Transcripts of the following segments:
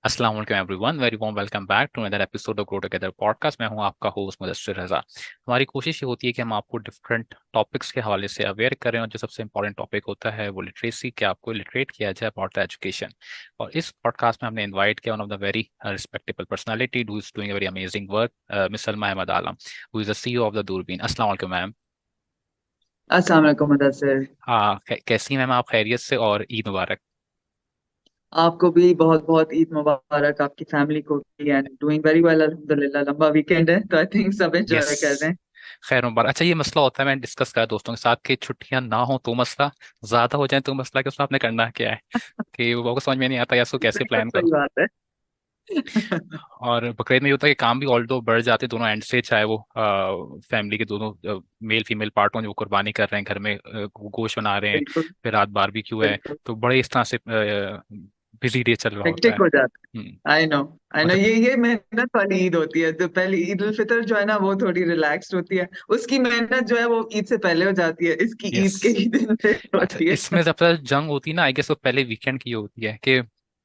अस्सलाम वालेकुम everyone, very warm welcome back to another episode of Grow Together podcast. मैं हूं आपका होस्ट मुदस्सिर रजा। हमारी कोशिश ये होती है कि हम आपको डिफरेंट टॉपिक्स के हवाले से अवेयर करें, और जो सबसे इंपॉर्टेंट टॉपिक होता है वो लिटरेसी, कि आपको लिटरेट किया जाए अबाउट द एजुकेशन। और इस पॉडकास्ट में हमने इनवाइट किया one of the very respectable personality who is doing a very amazing work, miss Salma Ahmad Alam, who is the CEO of the Doorbeen. अस्सलाम वालेकुम मैम। अस्सलाम वालेकुम मुदस्सिर। हाँ, कैसी हैं मैम आप? खैरियत से? और ईद मुबारक। आपको भी बहुत बहुत ईद मुबारक, आपकी फैमिली को भी। एंड डूइंग वेरी वेल अल्हम्दुलिल्लाह। लंबा वीकेंड है तो आई थिंक सब यस, एंजॉय कर रहे हैं। खैर मुबारक। अच्छा, ये मसला होता है, मैंने डिस्कस करा दोस्तों के साथ, कि छुट्टियां ना हो तो मसला, ज्यादा हो जाए तो मसला, कि उसमें आपने करना क्या है, कि वो को समझ में नहीं आता या उसको कैसे बिल्कुल प्लान करो। सही बात है। और बकरीद में ये होता है कि काम भी ऑल्दो बढ़ जाते हैं दोनों एंड से, चाहे वो फैमिली के दोनों मेल फीमेल पार्ट हों जो कुर्बानी कर रहे हैं घर में, गोश्त बना रहे हैं, बिल्कुल फिर रात बारबेक्यू है। बिल्कुल। तो बड़े इस तरह से बिजी डे चल रहा होता हेक्टिक है। हो जाता हम्म। है। आई और नो जब ये मेहनत वाली ईद होती है। तो पहली ईद उल फितर जो है ना वो थोड़ी रिलैक्स्ड होती है। उसकी मेहनत जो है वो ईद से पहले हो जाती है, इसकी यस, ईद के ही दिन पे अच्छा, होती है। इसमें जब तक जंग होती है ना, आई गेस वो पहले वीकेंड की होती है, कि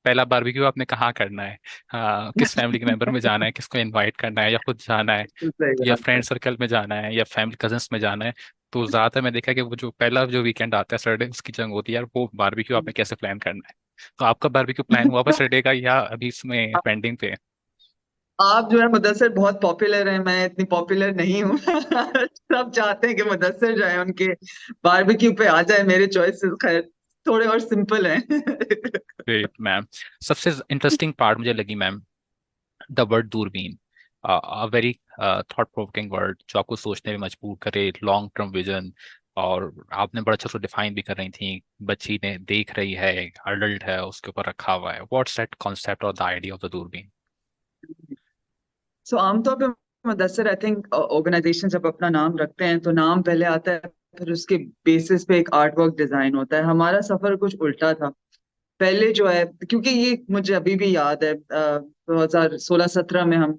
पहला बारबेक्यू आपने कहाँ करना है, हाँ, किस फैमिली के मेंबर में जाना है, किसको इनवाइट करना है, या खुद जाना है, बिल्कुल सही या बात है। फ्रेंड सर्कल में जाना है, या फैमिली कजन्स में जाना है। तो ज्यादातर मैं देखा कि वो जो पहला जो वीकेंड आता है सैटरडे, उसकी जंग होती है यार, वो बारबेक्यू आपने कैसे प्लान करना है। तो आपका बारबेक्यू प्लान हुआ सैटरडे का, या अभी इसमें पेंडिंग पे है? आप जो है मुदस्सिर बहुत पॉपुलर है, मैं इतनी पॉपुलर नहीं हूँ। सब चाहते हैं कि मुदस्सिर जो है उनके बारबेक्यू पे आ जाए। मेरे चॉइसेस खैर थोड़े और सिंपल हैं। Great ma'am. सबसे इंटरेस्टिंग पार्ट मुझे लगी मैम, द वर्ड दूरबीन, a very thought provoking word, जो आपको सोचने में मजबूर करे, लॉन्ग टर्म विजन। और आपने बड़ा अच्छा उसको डिफाइन भी कर रही थी, बच्ची ने देख रही है, अडल्ट है, उसके ऊपर रखा हुआ है। व्हाट्स दैट कॉन्सेप्ट और द आइडिया ऑफ द दूरबीन? सो आमतौर पे मुदस्सिर आई थिंक ऑर्गेनाइजेशन जब अपना नाम रखते हैं तो नाम पहले आता है, फिर उसके बेसिस पे एक आर्ट वर्क डिजाइन होता है। हमारा सफर कुछ उल्टा था। पहले जो है, क्योंकि ये मुझे अभी भी याद है, 2016-17 में हम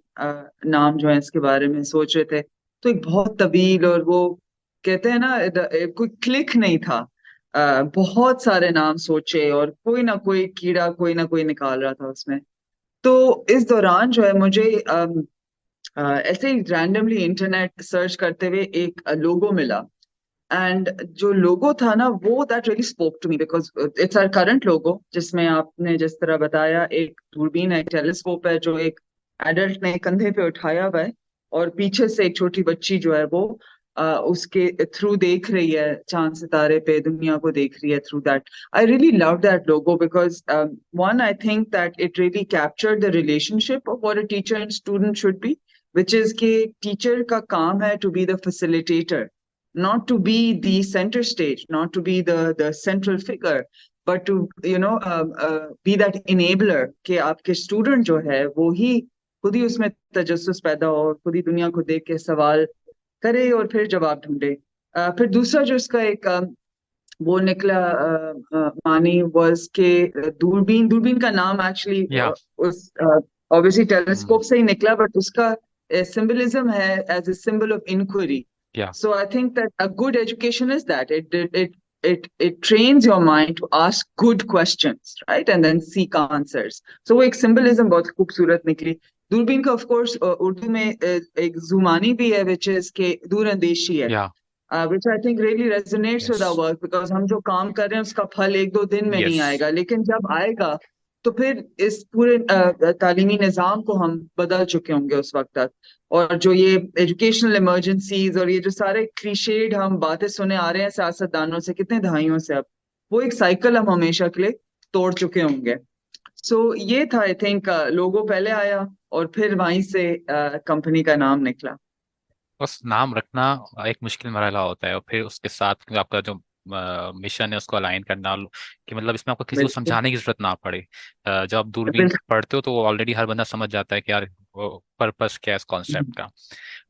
नाम जो है इसके बारे में सोच रहे थे। तो एक बहुत तवील और वो कहते हैं कोई क्लिक नहीं था। बहुत सारे नाम सोचे और कोई ना कोई कीड़ा कोई ना कोई निकाल रहा था उसमें। तो इस दौरान जो है मुझे ऐसे ही रैंडमली इंटरनेट सर्च करते हुए एक लोगो मिला। एंड जो लोगो था ना वो that really spoke to me because it's our current logo, जिसमें आपने जिस तरह बताया एक दूरबीन है, एक टेलीस्कोप है जो एक एडल्ट ने कंधे पे उठाया हुआ है, और पीछे से एक छोटी बच्ची जो है वो उसके थ्रू देख रही है, चांद सितारे पे दुनिया को देख रही है through that. I really love that logo because one I think that it really captured the relationship of what a teacher and student should be, which is कि टीचर का काम है to be the facilitator, not to be the center stage, not to be the central figure, but to be that enabler कि आपके student जो है वो ही खुद ही उसमें तजस्सुस पैदा हो और खुद ही दुनिया को देख के सवाल करे और फिर जवाब ढूंढे। फिर दूसरा जो इसका एक वो निकला मानी वाज के दूरबीन दूरबीन का नाम एक्चुअली या उस ऑब्वियसली टेलीस्कोप से ही निकला, बट उसका सिंबलिज्म है as a symbol of inquiry. या So I think that a good education is that it trains your mind to ask good questions, right, and then seek answers. So वो एक symbolism बहुत खूबसूरत निकली। दूरबीन का of course उर्दू में एक जुमानी भी है, which is के दूरंदेशी है, या which I think really resonates yes, with our work because हम जो काम कर रहे हैं उसका फल एक दो दिन में नहीं यस। आएगा, लेकिन जब आएगा तो फिर इस पूरे तालीमी निज़ाम को हम बदल चुके होंगे उस वक्त तक। और जो ये एजुकेशनल इमरजेंसीज और ये जो सारे क्लीशेड हम बातें सुने आ रहे हैं सियासतदानों से कितने दहाइयों से, अब वो एक साइकिल हम हमेशा के लिए तोड़ चुके होंगे। सो ये था आई थिंक, लोगो पहले आया और फिर वहीं से कंपनी का नाम निकला। बस नाम रखना एक मुश्किल मरहला होता है, और फिर उसके साथ आपका जो मिशन है उसको अलाइन करना, कि मतलब इसमें आपको किसी को बिल्कुल समझाने की जरूरत ना पड़े। जब आप दूरबीन बिल्कुल। पढ़ते हो तो ऑलरेडी हर बंदा समझ जाता है कि यार पर्पस क्या है इस कॉन्सेप्ट का।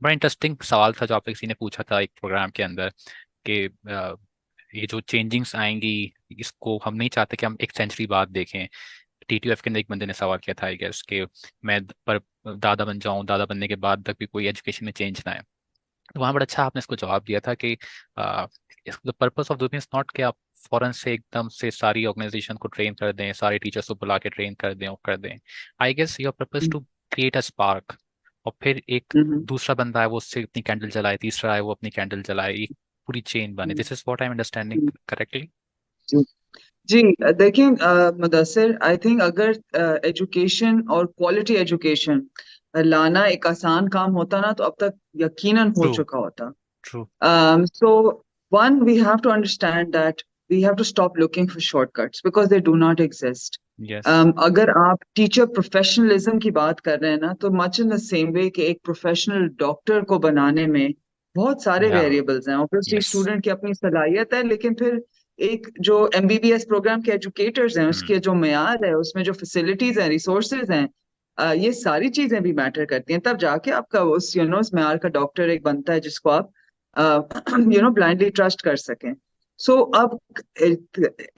बड़ा इंटरेस्टिंग सवाल था जो आपसे किसी ने पूछा था एक प्रोग्राम के अंदर, कि ये जो चेंजिंग्स आएंगी, इसको हम नहीं चाहते कि हम एक सेंचुरी बाद देखें। टीटीएफ के अंदर एक बंदे ने सवाल किया था, आई गेस, कि मैं पर दादा बन जाऊं, दादा बनने के बाद तक भी कोई एजुकेशन में चेंज ना आए। तो वहाँ बड़ा अच्छा आपने इसको जवाब दिया था कि the purpose of doing is not कि आप फौरन से एकदम से सारी ऑर्गेनाइजेशन को ट्रेन कर दें, सारे टीचर्स को बुला के ट्रेन कर दें और कर दें। I guess your purpose to create a spark, और फिर एक हम्म, दूसरा बंदा है वो उससे अपनी कैंडल जलाए, तीसरा है वो अपनी कैंडल जलाए, एक पूरी चेन बने। This is what I am understanding hmm, correctly? जी जी। देखिए मुदस्सिर, आई थिंक अगर एजुकेशन और क्वालिटी एजुकेशन लाना एक आसान काम होता ना, तो अब तक यकीनन हो ट्रू। चुका होता। True. So one, we have to understand that we have to stop looking for shortcuts because they do not exist. Yes. अगर आप टीचर प्रोफेशनलिज्म की बात कर रहे हैं ना, तो much in the same way कि एक प्रोफेशनल डॉक्टर को बनाने में बहुत सारे या। वेरिएबल्स हैं। Obviously yes. स्टूडेंट की अपनी सलाहियत है, लेकिन फिर एक जो एमबीबीएस प्रोग्राम के एजुकेटर्स हैं, हम्म। उसके जो मेयार है, उसमें जो फैसिलिटीज हैं, रिसोर्सेज हैं, ये सारी चीजें भी मैटर करती हैं। तब जाके आपका उस उस मेयार का डॉक्टर एक बनता है जिसको आप ब्लाइंडली ट्रस्ट कर सकें। सो अब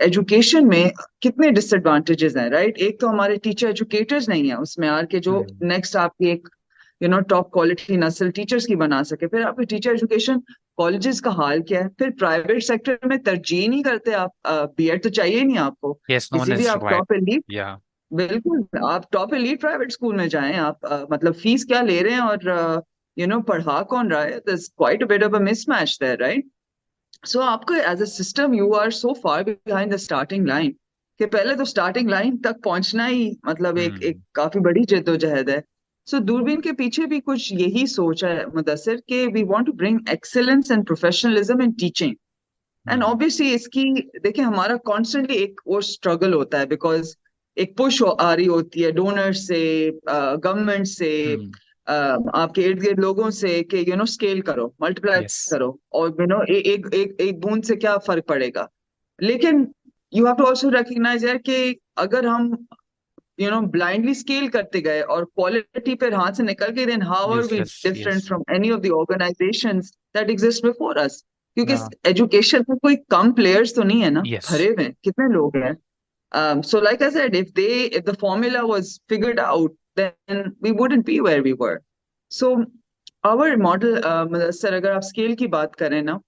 एजुकेशन में कितने डिसएडवांटेजेस हैं, राइट? एक तो हमारे टीचर एजुकेटर्स नहीं है उसमें यार के जो हम्म। नेक्स्ट आपकी एक टॉप क्वालिटी नस्ल टीचर्स की बना सके। फिर आपके टीचर एजुकेशन कॉलेजेस का हाल क्या है? फिर प्राइवेट सेक्टर में तरजीह नहीं करते आप। बीएड तो चाहिए ही नहीं आपको, यस, नो वन किसी भी इज आप रिक्वायर्ड। टॉप एलीट, या। बिल्कुल आप टॉप एलीट प्राइवेट स्कूल में जाएं आप, मतलब फीस क्या ले रहे हैं और पढ़ा कौन रहा है? there's quite a bit of a mismatch there, right? So आपको as a system you are so far behind the starting line कि पहले तो स्टार्टिंग लाइन तक पहुंचना ही मतलब एक एक हम्म। काफी बड़ी जद्दोजहद है। सो दूरबीन के पीछे भी कुछ यही सोच है मुदस्सिर, कि we want to bring excellence and professionalism in teaching. And hmm. Obviously इसकी, देखिए हमारा कॉन्स्टेंटली एक और स्ट्रगल होता है, बिकॉज एक पुश आ रही होती है डोनर से, गवर्नमेंट से, हम्म। आपके इर्द गिर्द लोगों से कि स्केल करो, मल्टीप्लाई यस। करो, और एक एक एक बूंद से क्या फर्क पड़ेगा। लेकिन you have to also recognise यार कि अगर हम ब्लाइंडली स्केल करते गए और क्वालिटी पर हाथ से निकल गई, then how are we useless. Yes. Different from any of the organisations that exist before us? क्योंकि या। एजुकेशन में कोई कम प्लेयर्स तो नहीं है ना, यस। भरे हुए हैं, कितने लोग हैं। So like I said, if the formula was figured out, then we wouldn't be where we were. So our model, sir अगर आप स्केल की बात करें ना,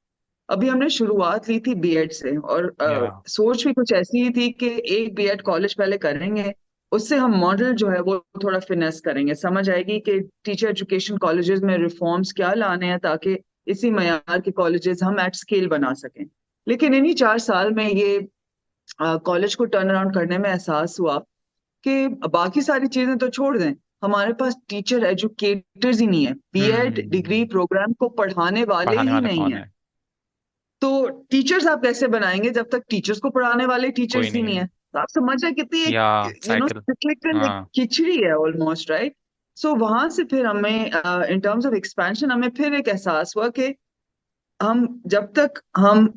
अभी हमने शुरुआत ली थी बीएड से, और या। सोच भी कुछ ऐसी ही थी कि एक बीएड कॉलेज पहले करेंगे, उससे हम मॉडल जो है वो थोड़ा फिनेस करेंगे, समझ आएगी कि टीचर एजुकेशन कॉलेजेस में रिफॉर्म्स क्या लाने हैं ताकि इसी मयार के कॉलेजेस हम एट स्केल बना सकें। लेकिन इन्हीं 4 साल में ये कॉलेज को टर्न अराउंड करने में एहसास हुआ कि बाकी सारी चीजें तो छोड़ दें, हमारे पास टीचर एजुकेटर्स ही नहीं है, बीएड डिग्री हम्म। प्रोग्राम को पढ़ाने वाले पढ़ाने ही वाला नहीं कौन है। है? तो टीचर्स आप कैसे बनाएंगे जब तक टीचर्स को पढ़ाने वाले कोई टीचर्स ही नहीं नहीं है। है? तो आप समझ रहे हैं कितनी या। एक साइकिल। सिक्लिकल एक हाँ। खिचड़ी है ऑलमोस्ट, राइट? सो वहां से फिर हमें इन टर्म्स ऑफ एक्सपेंशन हमें फिर एक एहसास हुआ कि हम जब तक हम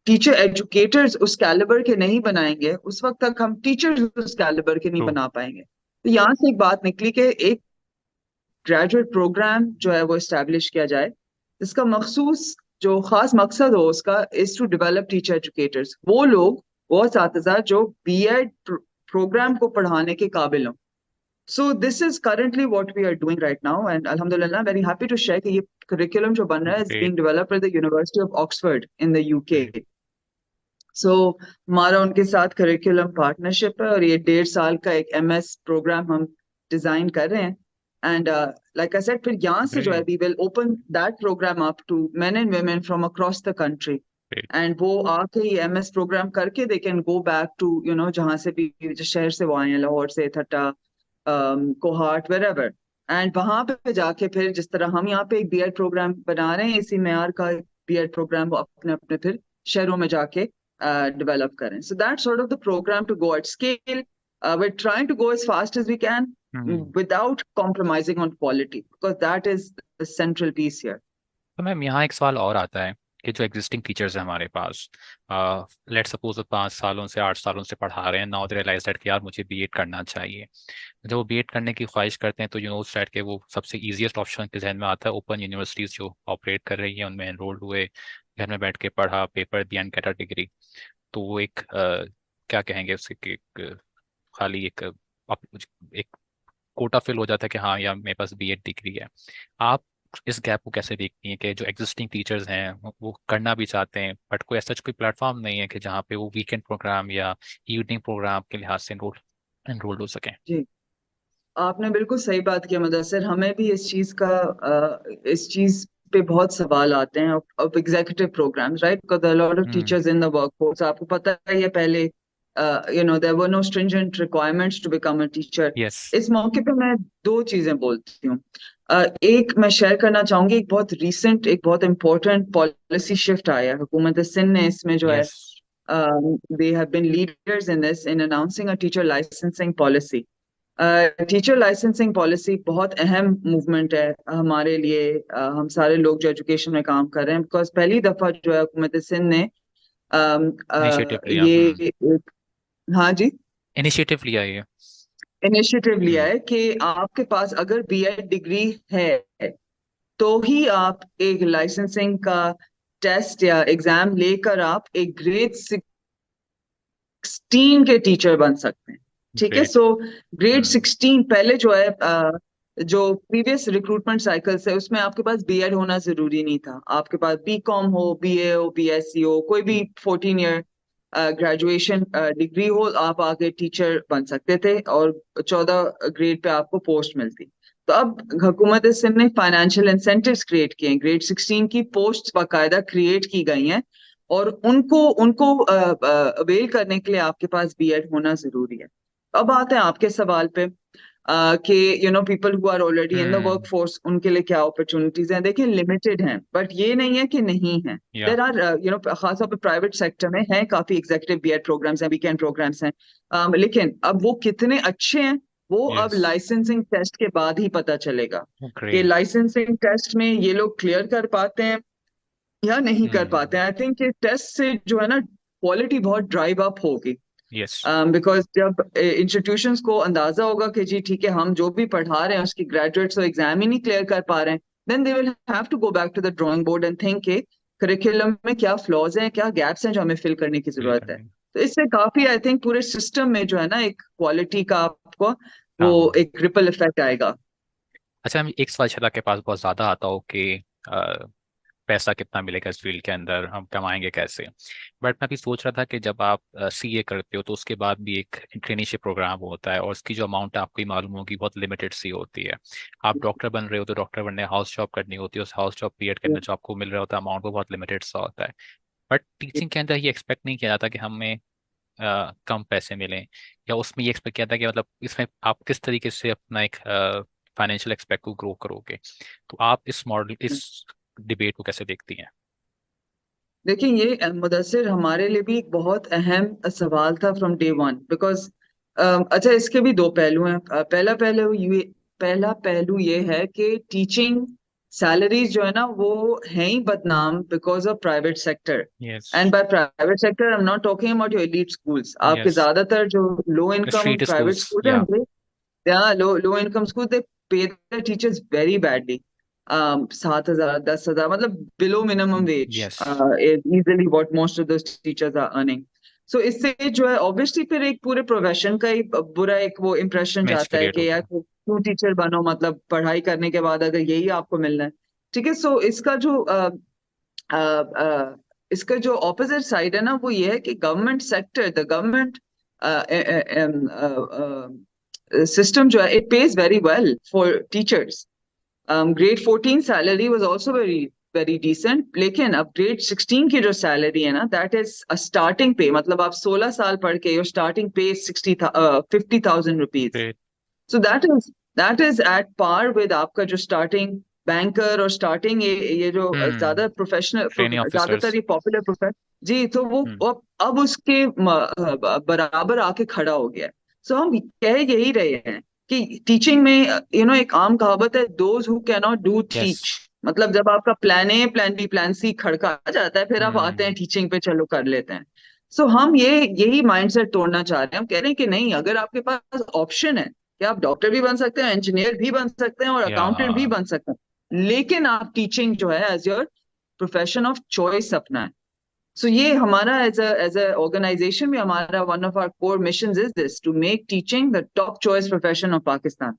टीचर एजुकेटर्स उस कैलिबर के नहीं बनाएंगे, उस वक्त तक हम टीचर्स उस कैलिबर के नहीं ट्रू। बना पाएंगे। तो यहाँ से एक बात निकली कि एक ग्रेजुएट प्रोग्राम जो है वो इस्टेब्लिश किया जाए, इसका मखसूस जो खास मकसद हो उसका is to develop teacher educators, वो असातिज़ा जो बीएड प्रोग्राम को पढ़ाने के काबिल हों। So this is currently what we are doing right now, and Alhamdulillah, I'm very happy to share कि ये curriculum जो बन रहा है is great. being developed at the University of Oxford in the UK. So हमारा उनके साथ curriculum partnership है, और ये 1.5 साल का एक एमएस प्रोग्राम हम डिजाइन कर रहे हैं। एंड like I said, फिर यहाँ से जो है great. we will open that program up to men and women from across the country. Great. And वो आके ये एमएस प्रोग्राम करके they can go back to जहाँ से भी, जिस शहर से वो आए हैं, लाहौर से, ठट्टा, कोहाट, वेरेवर, एंड वहां पे जाके फिर जिस तरह हम यहाँ पे एक बीएड प्रोग्राम बना रहे हैं, इसी मेयार का बीएड प्रोग्राम वो अपने अपने फिर शहरों में जाके डेवलप करें। So that sort of the programme to go at scale. We're trying to go as fast as we can, hmm. without compromising on quality, because that is the central piece here. तो ma'am यहाँ एक सवाल और आता है कि जो existing teachers हैं हमारे पास, लेट सपोज वो 5 सालों से 8 सालों से पढ़ा रहे हैं, नाउ दे रियलाइज दैट कि यार मुझे बीएड करना चाहिए। जब वो बीएड करने की ख्वाहिश करते हैं तो दैट के वो सबसे ईजीएस्ट ऑप्शन के जहन में आता है ओपन यूनिवर्सिटीज जो ऑपरेट कर रही है, उनमें एनरोल्ड हुए, घर में बैठ के पढ़ा, पेपर दिया एंड गेट अ डिग्री। तो वो एक क्या कहेंगे उसके कि एक खाली एक कोटा फिल हो जाता है कि हाँ यार मेरे पास बीएड डिग्री है। आप इस गैप को कैसे देखती हैं कि जो एग्जिस्टिंग टीचर्स हैं वो करना भी चाहते हैं बट कोई ऐसा कोई प्लेटफॉर्म नहीं है कि जहाँ पे वो वीकेंड प्रोग्राम या इवनिंग प्रोग्राम के लिहाज से एनरोल हो सकें। जी, आपने बिल्कुल सही बात किया मुदस्सिर। हमें भी इस चीज पे बहुत सवाल आते हैं of executive programmes, right? Because there are lot of hmm. Teachers in the workforce. आपको पता है, ये पहले there were no stringent requirements to become a teacher. Yes. इस मौके पे मैं दो चीजें बोलती हूँ। एक मैं शेयर करना चाहूंगी, एक बहुत रीसेंट, एक बहुत इंपॉर्टेंट पॉलिसी शिफ्ट आया है हुकूमत सिंध ने इसमें जो है। Yes. They have been leaders in this in announcing a teacher licensing policy. Teacher licensing policy बहुत अहम मूवमेंट है हमारे लिए। हम सारे लोग जो एजुकेशन में काम कर रहे हैं, बिकॉज पहली दफा जो है हुकूमत सिंध ने इनिशिएटिव लिया। ये हाँ जी, इनिशिएटिव लिया ये। इनिशिएटिव लिया हम्म। है कि आपके पास अगर बीएड डिग्री है तो ही आप एक लाइसेंसिंग का टेस्ट या एग्जाम लेकर आप एक ग्रेड 16 के टीचर बन सकते हैं। ठीक है, ग्रेट। सो ग्रेड हम्म। 16 पहले जो है, जो प्रीवियस रिक्रूटमेंट साइकिल है उसमें आपके पास बीएड होना जरूरी नहीं था। आपके पास बीकॉम हो, बीए हो, बीएससी हो, कोई भी 14 ईयर ग्रेजुएशन डिग्री हो, आप आगे टीचर बन सकते थे और 14 ग्रेड पे आपको पोस्ट मिलती। तो अब हुकूमत सिंध ने फाइनेंशियल इंसेंटिव्स क्रिएट किए हैं, ग्रेड 16 की पोस्ट बाकायदा क्रिएट की गई हैं, और उनको उनको अवेल करने के लिए आपके पास बीएड होना जरूरी है। अब आते हैं आपके सवाल पे कि people who are already in the hmm. Workforce उनके लिए क्या अपॉर्चुनिटीज हैं। देखिए, लिमिटेड हैं, बट ये नहीं है कि नहीं है। या। देर आर खासतौर पर प्राइवेट सेक्टर में है, काफी एग्जीक्यूटिव बीएड प्रोग्राम्स हैं, वीकेंड प्रोग्राम्स हैं। लेकिन अब वो कितने अच्छे हैं, वो अब यस। लाइसेंसिंग टेस्ट के बाद ही पता चलेगा कि ग्रेट। लाइसेंसिंग टेस्ट में ये लोग क्लियर कर पाते हैं या नहीं कर हम्म। पाते हैं। आई थिंक कि टेस्ट से जो है ना, क्वालिटी बहुत ड्राइव अप होगी। यस। बिकॉज जब इंस्टीट्यूशंस को अंदाजा होगा कि जी ठीक है, हम जो भी पढ़ा रहे हैं उसकी ग्रेजुएट्स तो एग्जाम ही नहीं क्लियर कर पा रहे हैं, then they will have to go back to the drawing board and think के करिकुलम में क्या फ्लॉज हैं, क्या गैप्स हैं जो हमें फिल करने की बिल जरूरत है। करने। तो इससे काफी, आई थिंक, पूरे सिस्टम में जो है ना, एक क्वालिटी का आपको वो हाँ। एक रिपल इफेक्ट आएगा। अच्छा, हम एक सवाल शायद आपके पास बहुत ज़्यादा आता हो कि पैसा कितना मिलेगा इस फील्ड के अंदर, हम कमाएंगे कैसे। बट मैं अभी सोच रहा था कि जब आप सीए करते हो तो उसके बाद भी एक ट्रेनीशिप प्रोग्राम होता है और उसकी जो अमाउंट आपको ही मालूम होगी बहुत लिमिटेड सी होती है। आप डॉक्टर बन रहे हो तो डॉक्टर बनने हाउस जॉब करनी होती है, उस हाउस जॉब पीरियड के अंदर जो आपको मिल रहा होता है अमाउंट वो बहुत लिमिटेड सा होता है। बट टीचिंग के अंदर ये एक्सपेक्ट नहीं किया जाता कि हमें कम पैसे मिलें, या उसमें ये एक्सपेक्ट किया था कि मतलब इसमें आप किस तरीके से अपना एक फाइनेंशियल एक्सपेक्ट को ग्रो करोगे। तो आप इस मॉडल, इस डिबेट को कैसे देखती हैं? देखिए, ये मुदस्सिर हमारे लिए भी एक बहुत अहम सवाल था फ्रॉम डे वन, बिकॉज अच्छा, इसके भी दो पहलू हैं। पहला पहलू ये है कि टीचिंग सैलरीज जो है ना, वो है ही बदनाम because of private sector. Yes. And by private sector I am not talking about your elite schools. आपके यस। ज्यादातर जो low income street private schools school या। हैं, yeah, low income schools, they pay their teachers very badly. 7,000, 10,000, मतलब below minimum wage yes. is easily what most of those teachers are earning. So इससे जो है obviously फिर एक पूरे profession का ही बुरा एक वो इम्प्रेशन मैच जाता है क्रिएट कि होता यार है। क्यों टीचर बनो, मतलब पढ़ाई करने के बाद अगर यही आपको मिलना है। ठीक है, सो इसका जो ऑपोजिट साइड है ना, वो ये है कि government sector, the government system जो है, it pays very well for teachers. Grade 14 salary was also very decent, लेकिन अब grade 16 की जो salary है ना, that is a starting pay, मतलब आप 16 साल पढ़ के your starting pay is 50,000 rupees. Great. So that is at par with आपका जो starting बैंकर और स्टार्टिंग ये जो हम्म। ज्यादा प्रोफेशनल, ट्रेनिंग ज्यादातर ऑफिसर्स। ये पॉपुलर प्रोफेशन, जी, तो वो हम्म। अब उसके बराबर आके खड़ा हो गया है। सो हम कह यही रहे हैं कि टीचिंग में एक आम कहावत है, those who can not do yes. Teach. मतलब जब आपका plan A, plan B, plan C खड़का आ जाता है, फिर आप आते हैं हम्म। टीचिंग पे, चलो कर लेते हैं। सो हम यही माइंडसेट तोड़ना चाह रहे हैं। हम कह रहे हैं कि नहीं, अगर आपके पास ऑप्शन है कि आप डॉक्टर भी बन सकते हैं, इंजीनियर भी बन सकते हैं और या। अकाउंटेंट भी बन सकते हैं, लेकिन आप टीचिंग जो है as your profession of choice अपना है। सो ये हमारा एज अ ऑर्गेनाइजेशन भी, हमारा one of our core missions is this, to make teaching the top choice profession of Pakistan.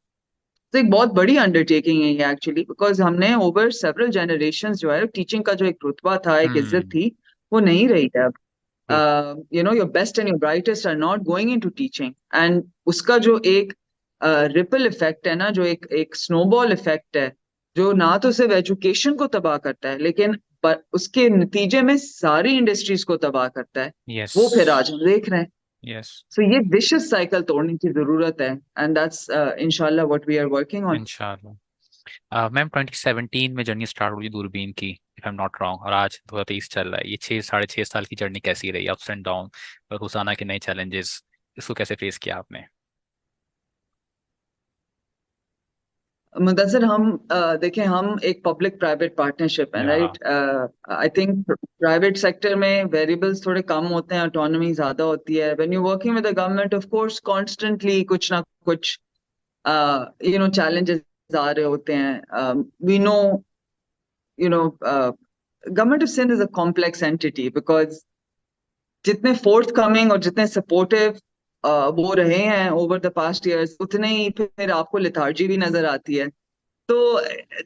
तो एक बहुत बड़ी अंडरटेकिंग है ये एक्चुअली, बिकॉज हमने ओवर सेवरल जनरेशंस जो है टीचिंग का जो एक रुतबा था, एक इज्जत हम्म। थी, वो नहीं रही है अब। True. Your best and your brightest are not going into teaching, and उसका जो एक रिपल इफेक्ट है ना, जो एक एक स्नोबॉल इफेक्ट है, जो ना तो सिर्फ एजुकेशन को तबाह करता है, लेकिन उसके नतीजे में सारी इंडस्ट्रीज को तबाह करता है। यस। वो फिर आज हम देख रहे हैं। यस। सो ये विशियस साइकिल तोड़ने की जरूरत है, एंड दैट्स इंशाल्लाह what we are working on. इंशाल्लाह। मैम 2017 में जर्नी स्टार्ट हुई दूरबीन की, if I am not wrong, और आज 2023 चल रहा है। ये 6 साढ़े 6 साल की जर्नी कैसी रही? अप्स एंड डाउन, रोजाना के नए चैलेंजेस, इसको कैसे फेस किया आपने? मुदस्सिर, हम देखें, हम एक पब्लिक प्राइवेट पार्टनरशिप है, yeah. Right? I think private sector में वेरिएबल्स थोड़े कम होते हैं, ऑटोनॉमी ज्यादा होती है। When you working with the government, of course constantly कुछ ना कुछ चैलेंजेस आ रहे होते हैं। We know, you know government of Sindh is a complex entity, because जितने फोर्थ कमिंग और जितने सपोर्टिव वो रहे हैं ओवर द पास्ट ईयर्स, उतने ही फिर आपको लेथार्जी भी नजर आती है। तो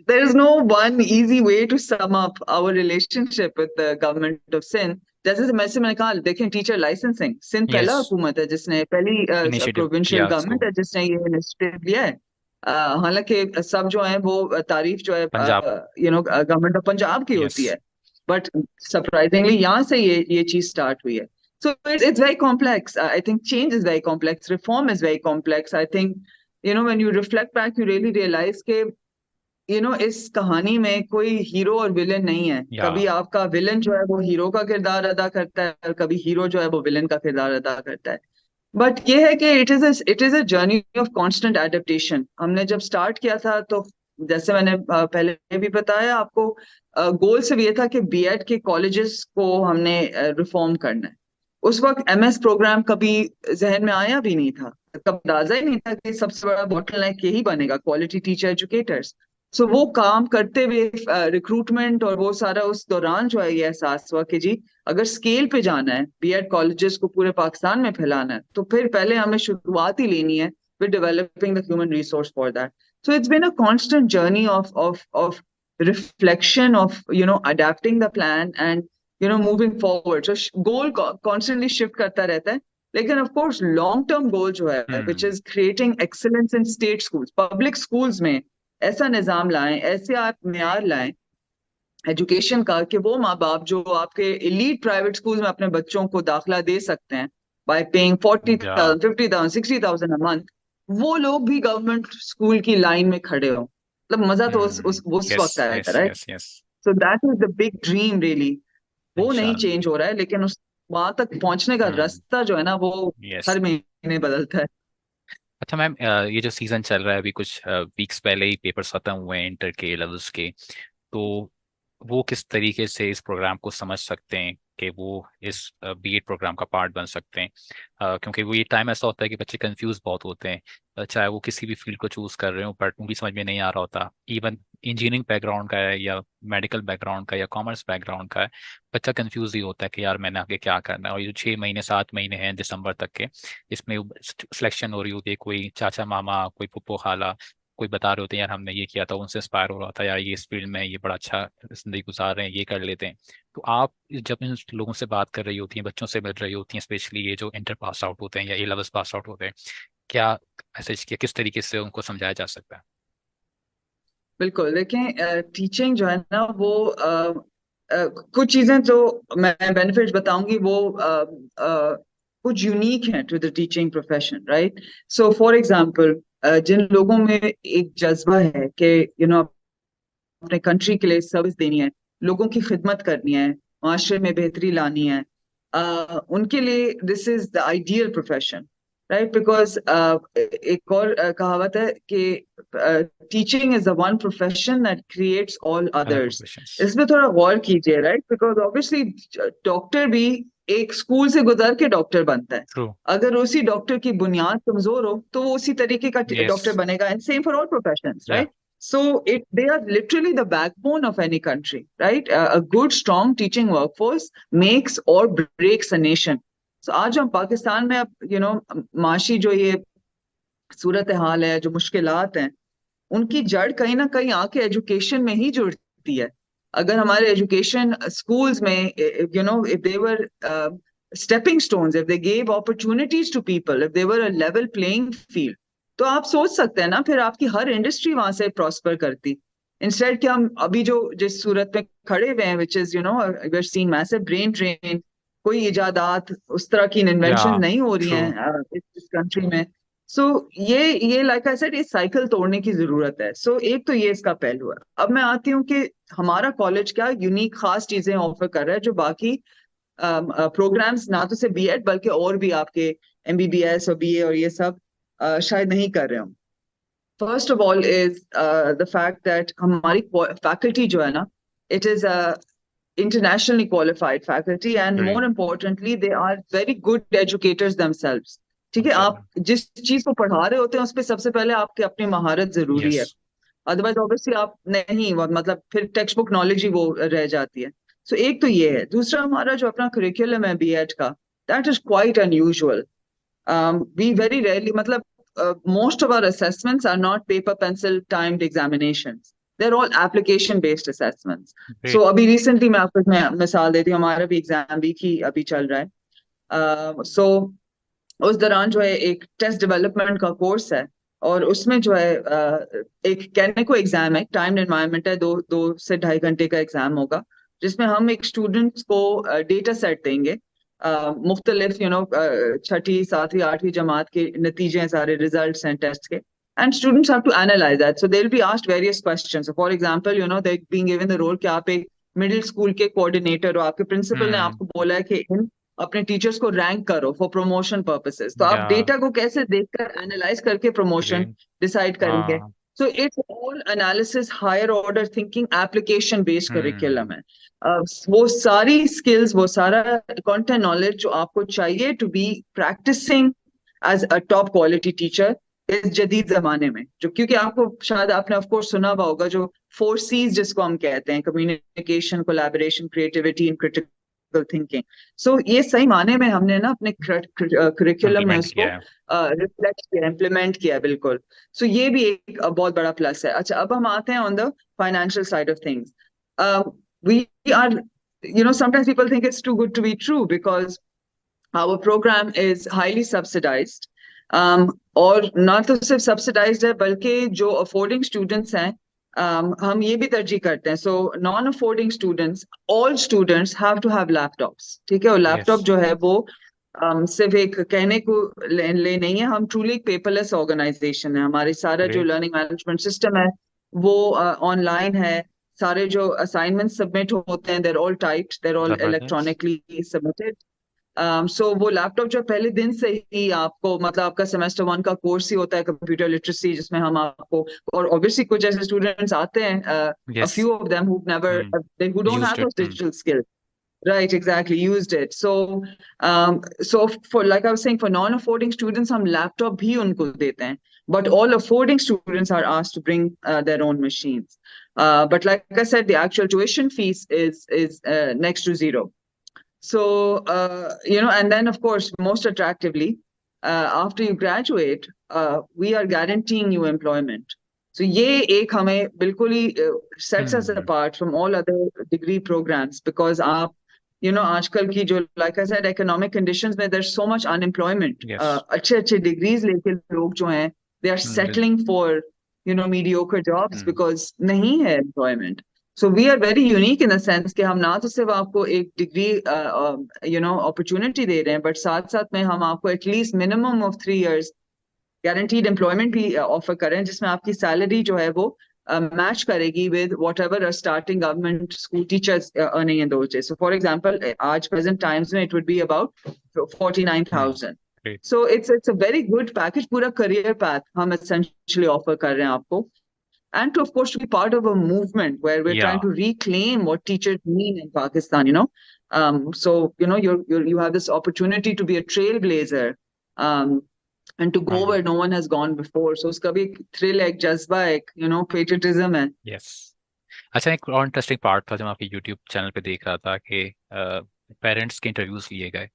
there is no one easy way to sum up our relationship with the government of Sindh. जैसे मैंने कहा, देखें, टीचर लाइसेंसिंग, सिंध पहला यस। हुकूमत है जिसने, पहली इनिशिएटिव प्रोविंशियल किया इसको। गवर्नमेंट है जिसने ये इनिशिएटिव लिया है। हालांकि सब जो है वो तारीफ जो है पंजाब। गवर्नमेंट ऑफ पंजाब की यस। होती है, बट सरप्राइजिंगली यहाँ से ये चीज स्टार्ट हुई है। So it's very complex. I think change is very complex. Reform is very complex. I think, when you reflect back, you really realize कि इस कहानी में कोई हीरो और विलेन नहीं है। या। कभी आपका विलेन जो है वो हीरो का किरदार अदा करता है, और कभी हीरो जो है वो विलेन का किरदार अदा करता है। बट ये है कि it is a journey of constant adaptation. हमने जब स्टार्ट किया था, तो जैसे मैंने पहले भी बताया आपको, गोल सिर्फ ये था कि बीएड के कॉलेजेस को हमने रिफॉर्म करना है। उस वक्त एमएस प्रोग्राम कभी जहन में आया भी नहीं था, कभी अंदाजा ही नहीं था कि सबसे बड़ा बॉटलनेक यही बनेगा, क्वालिटी टीचर एजुकेटर्स। सो वो काम करते हुए रिक्रूटमेंट और वो सारा, उस दौरान जो है ये एहसास हुआ कि जी, अगर स्केल पे जाना है, बीएड कॉलेजेस को पूरे पाकिस्तान में फैलाना है, तो फिर पहले हमें शुरुआत ही लेनी है with developing the human resource for that. So it's been a constant journey of reflection, of adapting the plan, and moving forward. So goal constantly shift करता रहता है, लेकिन of course long term goal जो है, which hmm. Is creating excellence in state schools, public schools में ऐसा निजाम लाएं, ऐसे आप मेयार लाएं एजुकेशन का, कि वो माँ बाप जो आपके एलीट प्राइवेट स्कूल में अपने बच्चों को दाखिला दे सकते हैं बाय पेइंग फोर्टी या। थाउजेंड 50,000 60,000 अ मंथ, वो लोग भी गवर्नमेंट स्कूल की लाइन में खड़े हो। मतलब मजा तो उस यस। वक्त आएगा, yes. Right? Yes. Yes. So that is the big dream really. वो नहीं इंशाल्लाह। चेंज हो रहा है, लेकिन उस वहां तक पहुंचने का हम्म। रास्ता जो है ना, वो यस। हर महीने बदलता है। अच्छा मैम, ये जो सीजन चल रहा है, अभी कुछ वीक्स पहले ही पेपर्स खत्म हुए हैं इंटर के लेवल्स के, तो वो किस तरीके से इस प्रोग्राम को समझ सकते हैं कि वो इस बीएड प्रोग्राम का पार्ट बन सकते हैं? क्योंकि वो ये टाइम ऐसा होता है कि बच्चे कंफ्यूज बहुत होते हैं, चाहे वो किसी भी फील्ड को चूज कर रहे हो, बट उनकी समझ में नहीं आ रहा होता। इवन इंजीनियरिंग बैकग्राउंड का है या मेडिकल बैकग्राउंड का या कॉमर्स बैकग्राउंड का है, बच्चा कंफ्यूज ही होता है कि यार मैंने आगे क्या करना है। और ये जो 6 महीने 7 महीने हैं दिसंबर तक के, इसमें सिलेक्शन हो रही होती है, कोई चाचा मामा, कोई पुप्पो खाला, कोई बता रहे होते हैं यार हमने ये किया था, उनसे इंस्पायर हो रहा था, यार ये इस फील्ड में है, ये बड़ा अच्छा जिंदगी गुजार रहे हैं, ये कर लेते हैं। तो आप जब इन लोगों से बात कर रही होती हैं, बच्चों से मिल रही होती हैं, स्पेशली ये जो इंटर पास आउट होते हैं या ए लेवल्स पास आउट होते हैं, क्या मैसेज, किया किस तरीके से उनको समझाया जा सकता है? बिल्कुल, देखें, टीचिंग जो है ना, वो कुछ चीजें जो मैं बेनिफिट्स बताऊंगी, वो कुछ यूनिक हैं to the teaching profession, right? So for example, जिन लोगों में एक जज्बा है कि अपने कंट्री के लिए सर्विस देनी है, लोगों की खिदमत करनी है, माशरे में बेहतरी लानी है, उनके लिए this is the ideal profession, right? Because एक और कहावत है कि teaching is the one profession that creates all other others. Professions. इसमें थोड़ा गौर कीजिए, राइट? बिकॉज ऑब्वियसली डॉक्टर भी एक स्कूल से गुजर के डॉक्टर बनता है। ट्रू। अगर उसी डॉक्टर की बुनियाद कमजोर हो, तो वो उसी तरीके का यस। डॉक्टर बनेगा, and same for all professions, या। Right? So they are literally the backbone of any country, right? A good, strong teaching workforce makes or breaks a nation. So आज हम पाकिस्तान में अब माशी जो ये सूरत हाल है, जो मुश्किलात हैं, उनकी जड़ कहीं ना कहीं आके एजुकेशन में ही जुड़ती है। अगर हमारे एजुकेशन स्कूल्स में, if they were stepping stones, if they gave opportunities to people, if they were a level playing field, तो आप सोच सकते हैं ना, फिर आपकी हर इंडस्ट्री वहां से प्रॉस्पर करती। इंस्टेड कि हम अभी जो जिस सूरत में खड़े हुए हैं, which is we are seeing massive brain drain, कोई इजादात उस तरह की या इन्वेंशन नहीं हो रही ट्रू। हैं इस कंट्री में। सो ये लाइक आई सेड, ये साइकिल तोड़ने की जरूरत है। सो एक तो ये इसका पहलू है। अब मैं आती हूँ कि हमारा कॉलेज क्या यूनिक खास चीजें ऑफर कर रहा है जो बाकी प्रोग्राम्स ना तो सिर्फ बीएड बल्कि और भी आपके एमबीबीएस और बीए और ये सब शायद नहीं कर रहे हो। First of all is the fact that हमारी फैकल्टी जो है ना, it is internationally qualified faculty, and more great. importantly they are very good educators themselves। ठीक है, आप माशाल्लाह। जिस चीज को पढ़ा रहे होते हैं उस पर सबसे पहले आपकी अपनी महारत जरूरी यस। है। अदरवाइज ऑब्वियसली आप नहीं, मतलब फिर टेक्स्ट बुक नॉलेज ही वो रह जाती है। सो एक तो ये है। दूसरा, हमारा जो अपना करिकुलम है बीएड का, that is quite unusual. We very rarely, मतलब most of our assessments are not paper pencil timed examinations, they're all application based assessments। Great. so अभी recently मैं आपको मैं मिसाल देती हूँ, हमारा भी एग्जाम वीक ही अभी चल रहा है। सो उस दौरान जो है एक टेस्ट डेवलपमेंट का कोर्स है, और उसमें जो है एक कहने को एग्जाम है, टाइम्ड एनवायरनमेंट है, 2 से 2.5 घंटे का एग्जाम होगा, जिसमें हम एक स्टूडेंट्स को डेटा सेट देंगे, मुख्तलिफ छठी सातवीं आठवीं जमात के नतीजे हैं, सारे रिजल्ट्स हैं टेस्ट के, and students have to analyse that. So they will be asked various questions. For example, they being given the role कि आप एक मिडिल स्कूल के कोऑर्डिनेटर हो, आपके प्रिंसिपल ने हम्म। आपको बोला है कि इन अपने टीचर्स को रैंक करो फॉर प्रमोशन पर्पसेस, तो या आप डेटा को कैसे देखकर एनालाइज करके प्रमोशन ग्रेट। डिसाइड करेंगे। हाँ। So it's all analysis, higher order thinking, application based curriculum hmm. है। वो सारी स्किल्स, वो सारा कंटेंट नॉलेज जो आपको चाहिए to be practising as a top quality teacher इस जदीद जमाने में, जो क्योंकि आपको शायद आपने ऑफ कोर्स सुना हुआ होगा, जो 4 C's जिसको हम कहते हैं, communication, collaboration, creativity and critical thinking. So ये सही माने में हमने ना अपने करिकुलम में इम्प्लीमेंट उसको किया है। रिफ्लेक्ट किया, इम्प्लीमेंट किया, बिल्कुल। सो ये भी एक बहुत बड़ा प्लस है। अच्छा, अब हम आते हैं on the financial side of things. We are, sometimes people think it's too good to be true because our program is highly subsidized। और ना तो सिर्फ सब्सिडाइज्ड है बल्कि जो अफोर्डिंग स्टूडेंट्स हैं, हम ये भी तरजीह करते हैं। So non affording students, all students have to have laptops. ठीक है, और यस। लैपटॉप जो है वो सिर्फ एक कहने को ले नहीं है, हम ट्रूली पेपरलेस ऑर्गेनाइजेशन है। हमारे सारा जो ग्रेट। लर्निंग मैनेजमेंट सिस्टम है वो ऑनलाइन है। सारे जो असाइनमेंट सबमिट होते हैं, they're all typed, they're all जबरदस्त। Electronically submitted. सो वो लैपटॉप जो पहले दिन से ही आपको, मतलब आपका सेमेस्टर 1 का कोर्स ही होता है कंप्यूटर लिटरेसी, जिसमें हम आपको, और ऑब्वियसली कुछ ऐसे स्टूडेंट्स आते हैं, uh yes. Few of them who never, hmm. Who don't have used it. Those digital skills. Right, exactly, used it. So for, like I was saying, for non-affording students, हम laptop भी उनको देते हैं, but all affording students are asked to bring their own machines. But like I said, the actual tuition fees is next to zero. So, and then of course, most attractively, after you graduate, we are guaranteeing you employment. So ये एक हमें बिल्कुल ही sets us hmm. apart from all other degree programs, because आप, आजकल की जो, like I said, economic conditions में there's so much unemployment। Yes. अच्छे अच्छे degrees लेके लोग जो हैं, they are settling for, mediocre jobs because नहीं है employment। So we are very unique in the sense कि हम ना तो सिर्फ आपको एक डिग्री अपॉर्चुनिटी दे रहे हैं, बट साथ साथ में हम आपको at least minimum of 3 years guaranteed employment भी ऑफर कर रहे हैं, जिसमें आपकी सैलरी जो है वो मैच करेगी with what ever starting government school teachers earning in those days. So for example, आज प्रेजेंट टाइम्स में it would be about 49,000। Great. So it's a very good package, पूरा करियर पैथ हम essentially offer कर रहे हैं आपको। And to, of course, to be part of a movement where we're या trying to reclaim what teachers mean in Pakistan। So you have this opportunity to be a trailblazer, um, and to go where no one has gone before। So उसका भी एक thrill है, एक जज्बा है, एक patriotism है। यस। अच्छा, एक और इंटरेस्टिंग पार्ट था जब आपके यूट्यूब चैनल पे देख रहा था कि पेरेंट्स के इंटरव्यूज लिए गए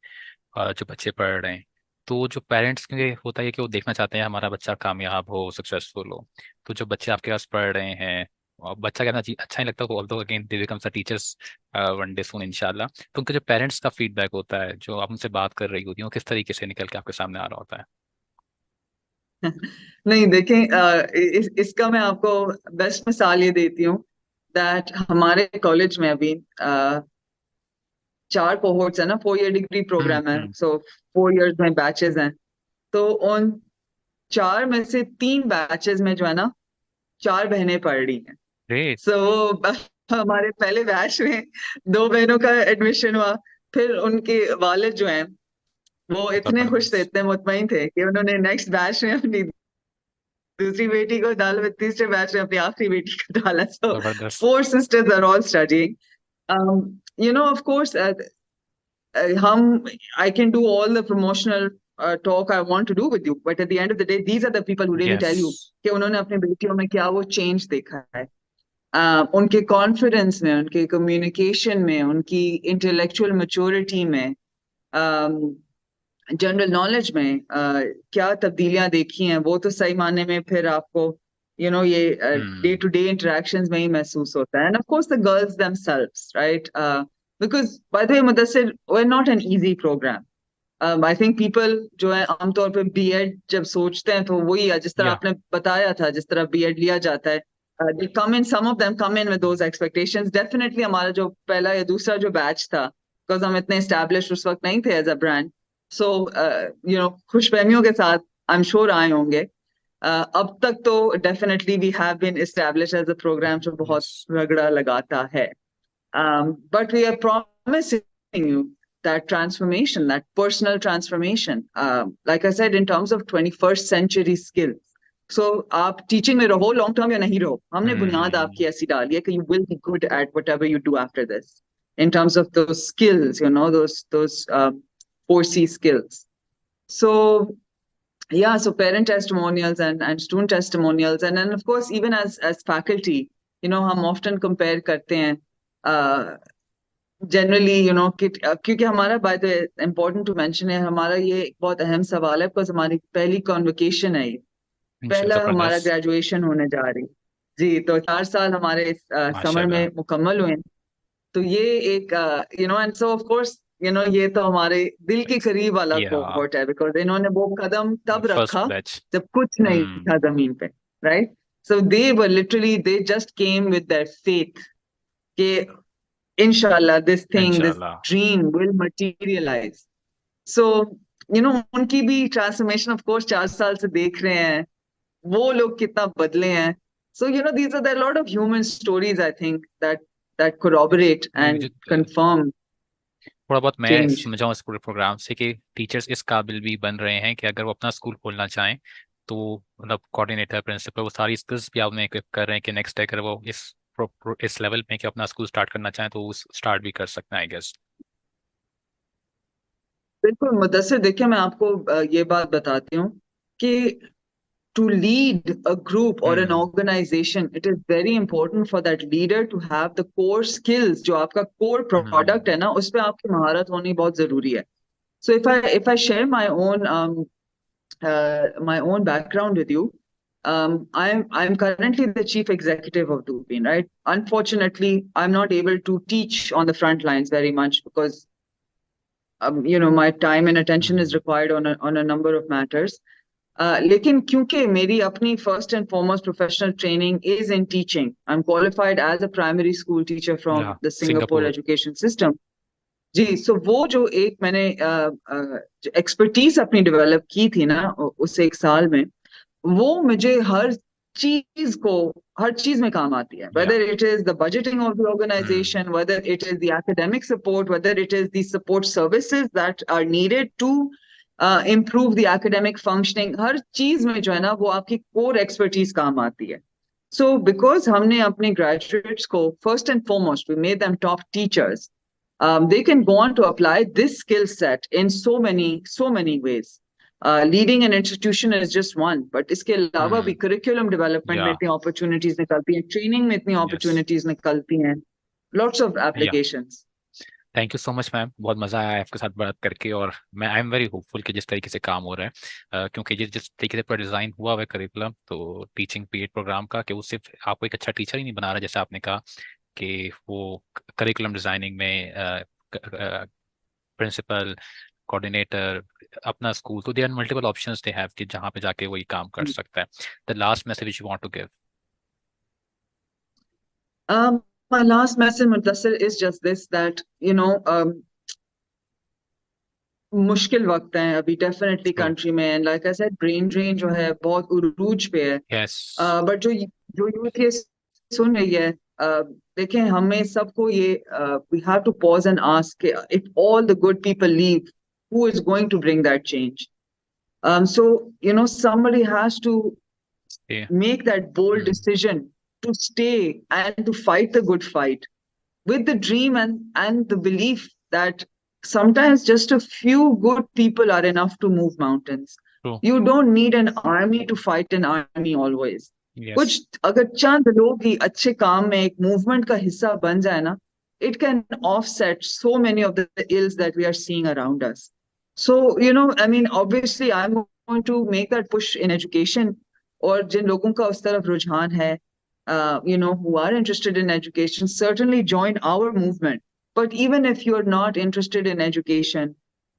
जो बच्चे पढ़ रहे हैं, तो जो पेरेंट्स के होता है कि वो देखना चाहते हैं हमारा बच्चा कामयाब हो, सक्सेसफुल हो। तो जो बच्चे आपके पास पढ़ रहे हैं, और बच्चा कहना अच्छा नहीं लगता, तो although again they becomes a teachers one day soon इंशाल्लाह। तो उनके जो पेरेंट्स का फीडबैक होता है, जो आप उनसे बात कर रही होती है, वो किस तरीके से निकल के आपके सामने आ रहा होता है? नहीं देखें, इसका मैं आपको बेस्ट मिसाल ये देती हूँ दैट हमारे कॉलेज में अभी 4 कोहोर्ट्स है ना, 4 ईयर डिग्री प्रोग्राम है, हम्म। सो 4 इयर्स में बैचेस हैं। तो उन 4 में से 3 बैचेस में जो है ना, 4 बहनें पढ़ रही हैं। ग्रेट। सो हमारे पहले बैच में 2 बहनों का एडमिशन हुआ। फिर उनके वालिद जो हैं वो इतने खुश थे, जबरदस्त। इतने मुतमईन थे कि उन्होंने नेक्स्ट बैच में अपनी दूसरी बेटी को डाला, फिर तीसरे बैच में अपनी आखिरी बेटी को डाला। सो जबरदस्त। 4 sisters are all studying. Of course हम I can do all the promotional talk I want to do with you, but at the end of the day, these are the people who really yes. tell you कि उन्होंने अपने बेटियों में क्या वो change देखा है। उनके कॉन्फिडेंस में, उनके कम्युनिकेशन में, उनकी इंटेलेक्चुअल मैच्योरिटी में, जनरल नॉलेज में क्या तब्दीलियां देखी हैं, वो तो सही मायने में फिर आपको ये day hmm. To day interactions में ही महसूस होता है। And of course the girls themselves, right? Because by the way Mudassir, we're not an easy program. I think people जो है आमतौर पे बीएड जब सोचते हैं तो वही है जिस तरह या। आपने बताया था, जिस तरह बीएड लिया जाता है। They come in, some of them come in with those expectations. Definitely हमारा जो पहला या दूसरा जो बैच था, बिकॉज हम इतने एस्टैब्लिश उस वक्त नहीं थे एज अ ब्रांड, सो खुशफहमियों के साथ आई एम श्योर आए होंगे। अब तक तो definitely we have been establish as a programme जो बहुत यस। रगड़ा लगाता है। But we are promising you that transformation, that personal transformation, like I said, in terms of 21st century skills. So आप टीचिंग में रहो लॉन्ग टर्म या नहीं रहो, हमने बुनियाद हम्म। आपकी ऐसी डाली है कि you will be good at whatever you do after this, in terms of those skills, those 4C skills. So yeah, so parent testimonials and student testimonials, and then of course even as faculty, हम often compare करते हैं generally, क्योंकि हमारा, by the important to mention है, हमारा ये एक बहुत अहम सवाल है बिकॉज हमारी पहली कॉन्वोकेशन है ये, पहला हमारा जबरदस्त। ग्रेजुएशन होने जा रही। जी, तो 4 साल हमारे समर माशाल्लाह। में मुकम्मल हुए। तो ये एक एंड सो ऑफ कोर्स ये तो हमारे दिल के करीब वाला या। कोहॉर्ट है बिकॉज इन्होंने वो कदम तब फर्स्ट रखा बैच। जब कुछ नहीं हम्म। था जमीन पे, right? So they were literally, they just came with that faith कि inshallah this thing, this इंशाल्लाह। dream will materialize. So उनकी भी ट्रांसफॉर्मेशन ऑफ कोर्स 4 साल से देख रहे हैं, वो लोग कितना बदले हैं। So these are, there are a lot of human stories I think that corroborate नहीं, and मुझे confirm थोड़ा बहुत मैं change. समझाऊँ इस पूरे प्रोग्राम से कि टीचर्स इस काबिल भी बन रहे हैं कि अगर वो अपना स्कूल खोलना चाहें, तो मतलब कोऑर्डिनेटर, प्रिंसिपल, वो सारी स्किल्स भी आप उन्हें equip कर रहे हैं कि नेक्स्ट अगर वो इस लेवल में कि अपना स्कूल स्टार्ट करना चाहें तो वो स्टार्ट भी कर सकते हैं, आई गेस। बिल्कुल मुदस्सिर, देखिए मैं आपको ये बात बताती हूँ कि to lead a group or an hmm. organization, it is very important for that leader to have the core skills. जो आपका core product हम्म। है ना, उस पे आपकी महारत होनी बहुत जरूरी है। So if I share my own background with you, I'm currently the chief executive of Durbeen, right? Unfortunately, I'm not able to teach on the front lines very much because my time and attention is hmm. required on a number of matters. लेकिन क्योंकि मेरी अपनी first and foremost professional training is in teaching, I am qualified as a primary school teacher from या। The Singapore Singapore. Education system. जी, so वो जो एक मैंने एक्सपर्टीज अपनी डेवलप की थी ना उस 1 साल में, वो मुझे हर चीज में काम आती है, या। whether it is the budgeting of the hmm. organization, whether it is the academic support, whether it is the support services that are needed to improve the academic functioning, हर चीज में जो है ना वो आपकी कोर एक्सपर्टीज काम आती है। सो बिकॉज हमने अपने ग्रेजुएट्स को first and foremost we made them top teachers, they can go on to apply this skill set in so many ways. Leading an institution is just one, but इसके अलावा भी हम्म। curriculum development में या। इतनी opportunities निकलती हैं, training में इतनी यस। opportunities निकलती हैं, lots of या। applications. Thank you so much ma'am, बहुत मज़ा आया आपके साथ बात करके। और मैं आई एम वेरी होपफुल कि जिस तरीके से काम हो रहा है, क्योंकि जिस जिस तरीके से पूरा डिज़ाइन हुआ हुआ है करिकुलम, तो टीचिंग पीरियड प्रोग्राम का, कि वो सिर्फ आपको एक अच्छा टीचर ही नहीं बना रहा, जैसे आपने कहा कि वो करिकुलम डिज़ाइनिंग में प्रिंसिपल, कोऑर्डिनेटर, अपना स्कूल, तो they are multiple options they have कि जहाँ पे जाके वही काम कर सकता है। The last message you want to give? My last message, Mudassir, is just this that मुश्किल वक्त है अभी डेफिनेटली ट्रू। कंट्री में, and like I said brain drain जो है बहुत उरूज पे है। यस। बट जो जो यूथ ये सुन रही है, देखें हमें सबको ये we have to pause and ask if all the good people leave, who is going to bring that change? So somebody has to make that bold decision to stay and to fight the good fight with the dream and the belief that sometimes just a few good people are enough to move mountains. True. You don't need an army to fight an army always. Yes. कुछ अगर चंद लोग ही अच्छे काम में एक movement का हिस्सा बन जाए ना, it can offset so many of the ills that we are seeing around us. So, I mean, obviously, I'm going to make that push in education. और जिन लोगों का उस तरफ रुझान है, who are interested in education, certainly join our movement. But even if you're not interested in education,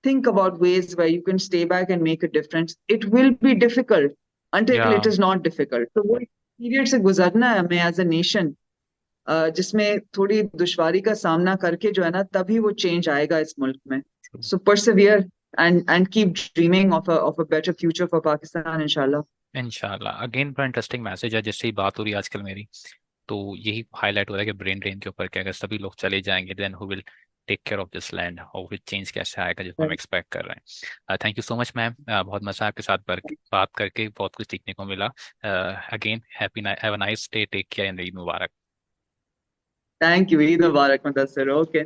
think about ways where you can stay back and make a difference. It will be difficult until या। it is not difficult. So वो period से गुजरना है हमें as a nation, जिसमें थोड़ी दुश्वारी का सामना करके जो है ना, तभी वो चेंज आएगा इस मुल्क में. सो persevere and keep dreaming of a better future for Pakistan, inshallah. इंशाल्लाह। अगेन बड़ा इंटरेस्टिंग मैसेज है, जिससे ही बात हो रही है आजकल मेरी, तो यही हाईलाइट हो रहा है कि ब्रेन ड्रेन के ऊपर कि अगर सभी लोग चले जाएंगे, then who will take care of this land, और फिर चेंज कैसे आएगा जिसको हम एक्सपेक्ट कर रहे हैं। Thank you so much ma'am, बहुत मज़ा आया आपके साथ बात करके, बहुत कुछ सीखने को मिला। Again happy, have a nice day, take care and Eid मुबारक। Thank you. Eid Mubarak, Mudassir. Okay.